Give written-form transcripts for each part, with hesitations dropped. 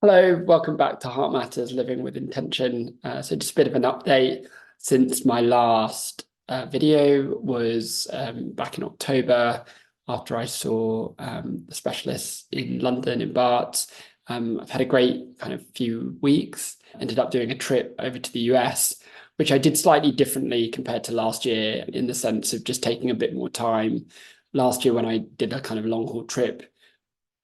Hello, welcome back to Heart Matters Living with Intention. So just a bit of an update since my last video was back in October after I saw the specialist in London in Barts. I've had a great kind of few weeks, ended up doing a trip over to the US, which I did slightly differently compared to last year in the sense of just taking a bit more time. Last year when I did a kind of long haul trip,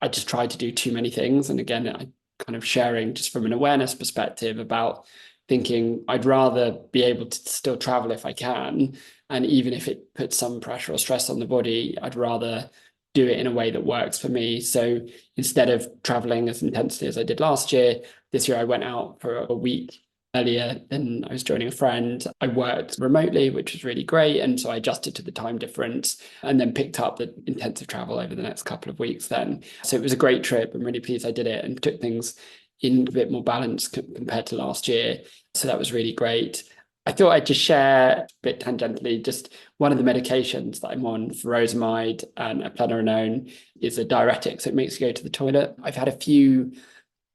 I just tried to do too many things. And again, I kind of sharing just from an awareness perspective about thinking I'd rather be able to still travel if I can. And even if it puts some pressure or stress on the body, I'd rather do it in a way that works for me. So instead of traveling as intensely as I did last year, this year I went out for a week earlier than I was joining a friend. I worked remotely, which was really great. And so I adjusted to the time difference and then picked up the intensive travel over the next couple of weeks then. So it was a great trip. I'm really pleased I did it and took things in a bit more balance compared to last year. So that was really great. I thought I'd just share a bit tangentially, just one of the medications that I'm on, furosemide and eplerenone, is a diuretic. So it makes you go to the toilet. I've had a few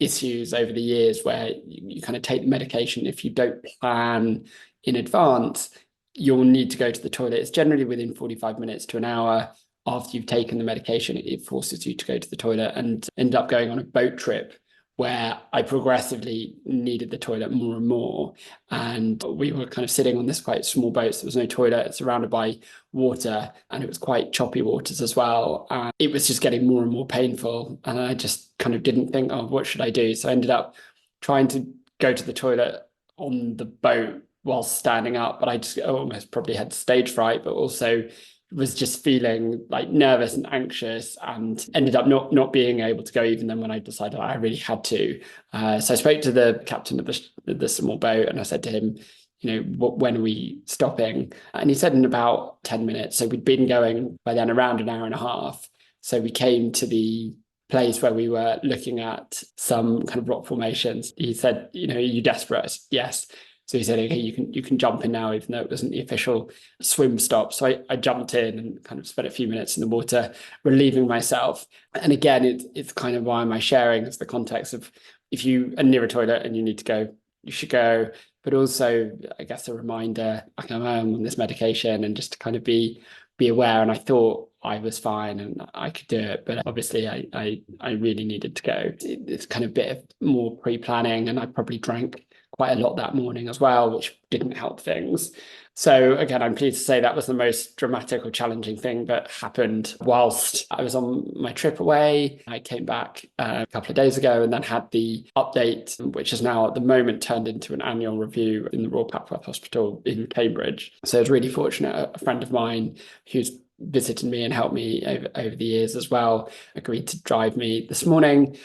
issues over the years where you kind of take the medication. If you don't plan in advance, you'll need to go to the toilet. It's generally within 45 minutes to an hour after you've taken the medication. It forces you to go to the toilet, and end up going on a boat trip where I progressively needed the toilet more and more. And we were kind of sitting on this quite small boat, so there was no toilet, surrounded by water, and it was quite choppy waters as well. And it was just getting more and more painful. And I just kind of didn't think, oh, what should I do? So I ended up trying to go to the toilet on the boat while standing up, but I just almost probably had stage fright, but also was just feeling like nervous and anxious, and ended up not being able to go even then when I decided I really had to. So I spoke to the captain of the small boat and I said to him, when are we stopping? And he said in about 10 minutes. So we'd been going by then around an hour and a half. So we came to the place where we were looking at some kind of rock formations. He said, are you desperate? Yes. So he said, okay, you can jump in now, even though it wasn't the official swim stop. So I jumped in and kind of spent a few minutes in the water, relieving myself. And again, it's kind of why am I sharing as the context of, if you are near a toilet and you need to go, you should go. But also, I guess, a reminder, I'm on this medication, and just to kind of be aware. And I thought I was fine and I could do it, but obviously I really needed to go. It's kind of a bit of more pre-planning, and I probably drank quite a lot that morning as well, which didn't help things. So again, I'm pleased to say that was the most dramatic or challenging thing that happened whilst I was on my trip away. I came back a couple of days ago and then had the update, which is now at the moment turned into an annual review in the Royal Papworth Hospital in Cambridge. So I was really fortunate. A friend of mine who's visited me and helped me over the years as well agreed to drive me this morning.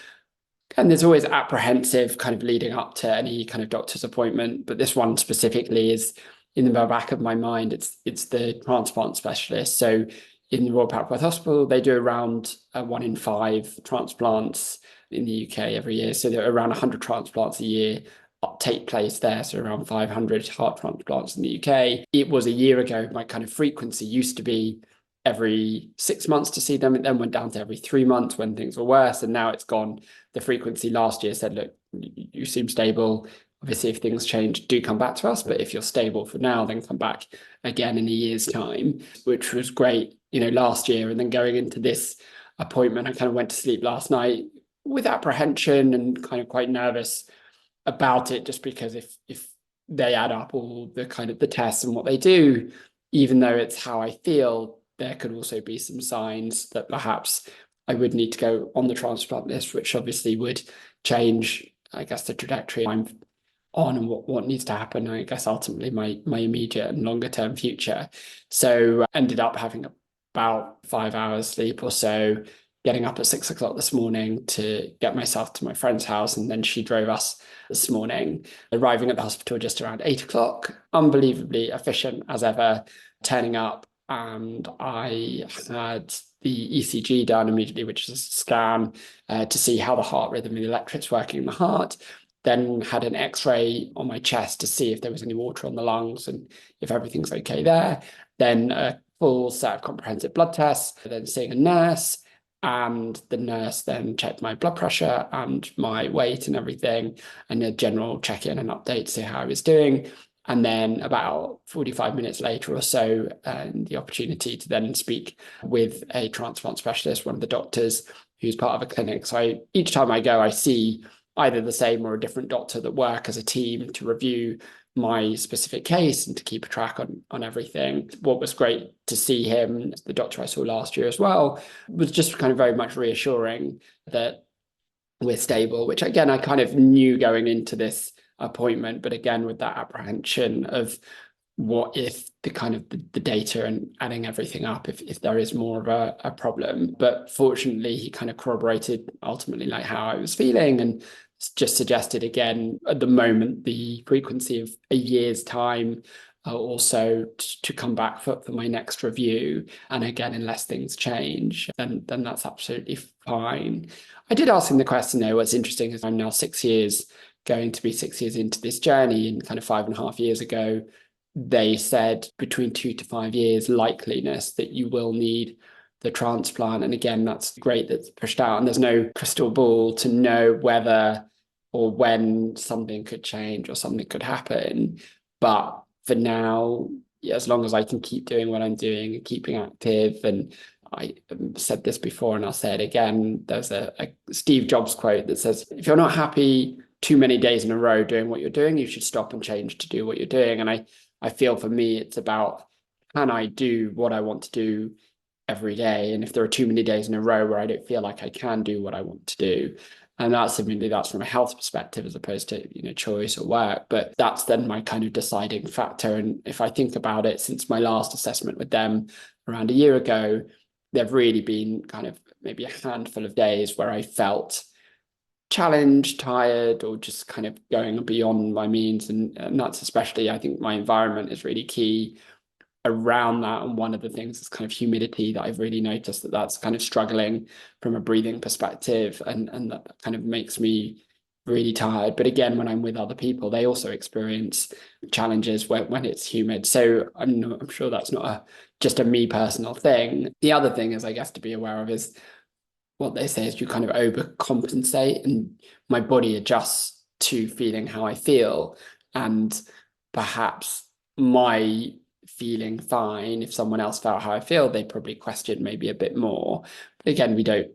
And there's always apprehensive kind of leading up to any kind of doctor's appointment, but this one specifically is in the back of my mind. It's the transplant specialist. So in the Royal Papworth Hospital, they do around 1 in 5 transplants in the UK every year. So there are around 100 transplants a year take place there. So around 500 heart transplants in the UK. It was a year ago, my kind of frequency used to be every 6 months to see them. It then went down to every 3 months when things were worse. And now it's gone. The frequency last year said, look, you seem stable. Obviously, if things change, do come back to us. But if you're stable for now, then come back again in a year's time, which was great, last year. And then going into this appointment, I kind of went to sleep last night with apprehension and kind of quite nervous about it, just because if they add up all the kind of the tests and what they do, even though it's how I feel, there could also be some signs that perhaps I would need to go on the transplant list, which obviously would change, I guess, the trajectory I'm on and what needs to happen, I guess, ultimately my immediate and longer term future. So I ended up having about 5 hours sleep or so, getting up at 6 o'clock this morning to get myself to my friend's house. And then she drove us this morning, arriving at the hospital just around 8 o'clock, unbelievably efficient as ever, turning up. And I had the ECG done immediately, which is a scan to see how the heart rhythm and the electrics working in the heart. Then had an X-ray on my chest to see if there was any water on the lungs and if everything's okay there. Then a full set of comprehensive blood tests, then seeing a nurse. And the nurse then checked my blood pressure and my weight and everything, and a general check-in and update to see how I was doing. And then about 45 minutes later or so, the opportunity to then speak with a transplant specialist, one of the doctors who's part of a clinic. So each time I go, I see either the same or a different doctor that work as a team to review my specific case and to keep a track on everything. What was great to see him, the doctor I saw last year as well, was just kind of very much reassuring that we're stable, which again, I kind of knew going into this appointment, but again, with that apprehension of what if the kind of the data and adding everything up, if there is more of a problem. But fortunately, he kind of corroborated ultimately like how I was feeling, and just suggested again at the moment the frequency of a year's time also to come back for my next review. And again, unless things change, then that's absolutely fine. I did ask him the question though. What's interesting is I'm now 6 years, going to be 6 years into this journey, and kind of 5.5 years ago, they said between 2 to 5 years likeliness that you will need the transplant. And again, that's great that's pushed out, and there's no crystal ball to know whether or when something could change or something could happen. But for now, as long as I can keep doing what I'm doing and keeping active, and I said this before and I'll say it again, there's a Steve Jobs quote that says, if you're not happy too many days in a row doing what you're doing, you should stop and change to do what you're doing. And I feel for me, it's about, can I do what I want to do every day? And if there are too many days in a row where I don't feel like I can do what I want to do, and that's from a health perspective as opposed to, choice or work. But that's then my kind of deciding factor. And if I think about it, since my last assessment with them around a year ago, there've really been kind of maybe a handful of days where I felt challenged, tired, or just kind of going beyond my means. And that's especially, I think my environment is really key around that. And one of the things is kind of humidity that I've really noticed that's kind of struggling from a breathing perspective. And that kind of makes me really tired. But again, when I'm with other people, they also experience challenges when it's humid. So I'm sure that's not just a me personal thing. The other thing is, I guess, to be aware of is what they say is you kind of overcompensate, and my body adjusts to feeling how I feel. And perhaps my feeling fine, if someone else felt how I feel, they probably question maybe a bit more. But again, we don't,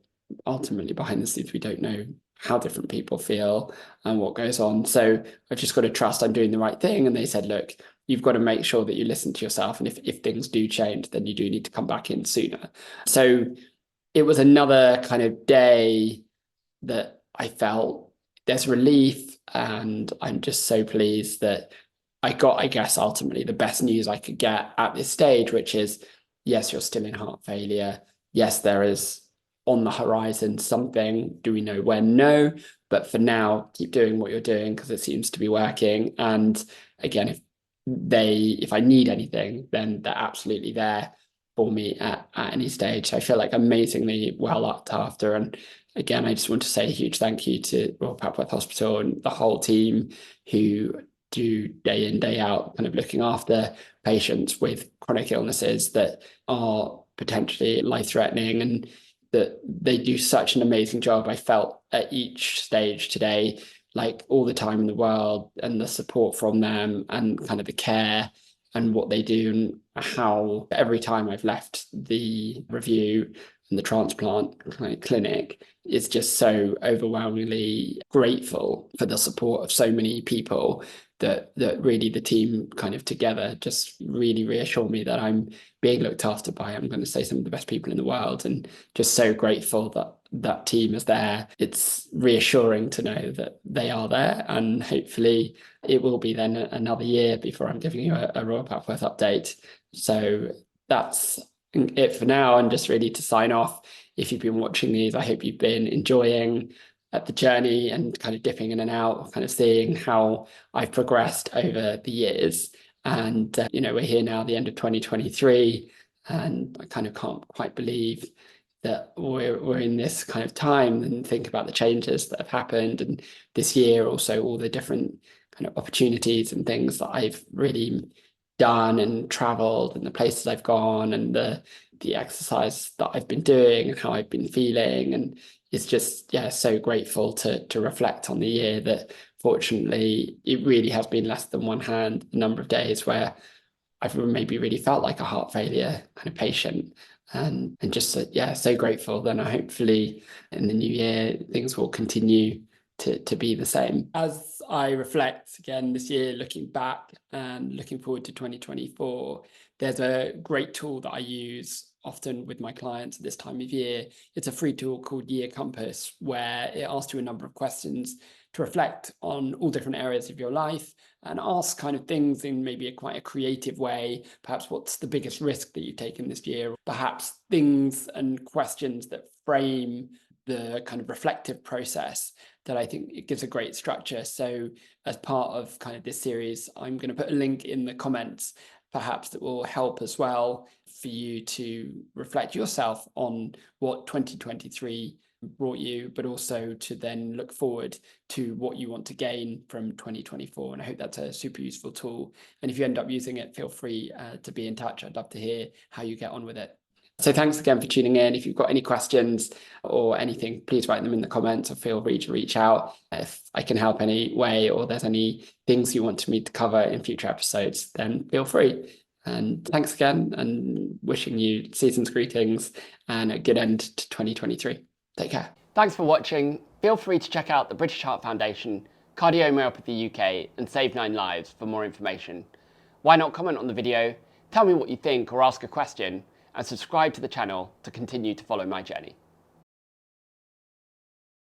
ultimately behind the scenes, we don't know how different people feel and what goes on. So I've just got to trust I'm doing the right thing. And they said, look, you've got to make sure that you listen to yourself. And if things do change, then you do need to come back in sooner. So it was another kind of day that I felt there's relief, and I'm just so pleased that I got, I guess, ultimately the best news I could get at this stage, which is, yes, you're still in heart failure. Yes, there is on the horizon something. Do we know when? No. But for now, keep doing what you're doing because it seems to be working. And again, if I need anything, then they're absolutely there for me at any stage. So I feel like amazingly well looked after. And again, I just want to say a huge thank you to Royal Papworth Hospital and the whole team who do day in, day out, kind of looking after patients with chronic illnesses that are potentially life-threatening, and that they do such an amazing job. I felt at each stage today, like all the time in the world, and the support from them and kind of the care and what they do, and how every time I've left the review and the transplant clinic, it's just so overwhelmingly grateful for the support of so many people that really the team kind of together just really reassure me that I'm being looked after by, I'm going to say, some of the best people in the world, and just so grateful that that team is there. It's reassuring to know that they are there, and hopefully it will be then another year before I'm giving you a Royal Papworth update. So that's it for now. And just really to sign off, if you've been watching these, I hope you've been enjoying the journey and kind of dipping in and out, kind of seeing how I've progressed over the years. And, we're here now at the end of 2023, and I kind of can't quite believe that we're in this kind of time, and think about the changes that have happened. And this year also, all the different kind of opportunities and things that I've really done and traveled and the places I've gone and the exercise that I've been doing and how I've been feeling. And it's just, yeah, so grateful to reflect on the year that fortunately it really has been less than one hand the number of days where I've maybe really felt like a heart failure kind of patient. And just, yeah, so grateful. Then hopefully in the new year, things will continue to be the same. As I reflect again this year, looking back and looking forward to 2024, there's a great tool that I use often with my clients at this time of year. It's a free tool called Year Compass, where it asks you a number of questions to reflect on all different areas of your life and ask kind of things in maybe quite a creative way. Perhaps what's the biggest risk that you've taken this year? Perhaps things and questions that frame the kind of reflective process that I think it gives a great structure. So as part of kind of this series, I'm going to put a link in the comments, perhaps that will help as well for you to reflect yourself on what 2023 brought you, but also to then look forward to what you want to gain from 2024. And I hope that's a super useful tool. And if you end up using it, feel free to be in touch. I'd love to hear how you get on with it. So thanks again for tuning in. If you've got any questions or anything, please write them in the comments or feel free to reach out if I can help any way, or there's any things you want me to cover in future episodes, then feel free. And thanks again, and wishing you season's greetings and a good end to 2023. Take care. Thanks for watching. Feel free to check out the British Heart Foundation, Cardiomyopathy UK and Save 9 Lives for more information. Why not comment on the video, tell me what you think or ask a question, and subscribe to the channel to continue to follow my journey.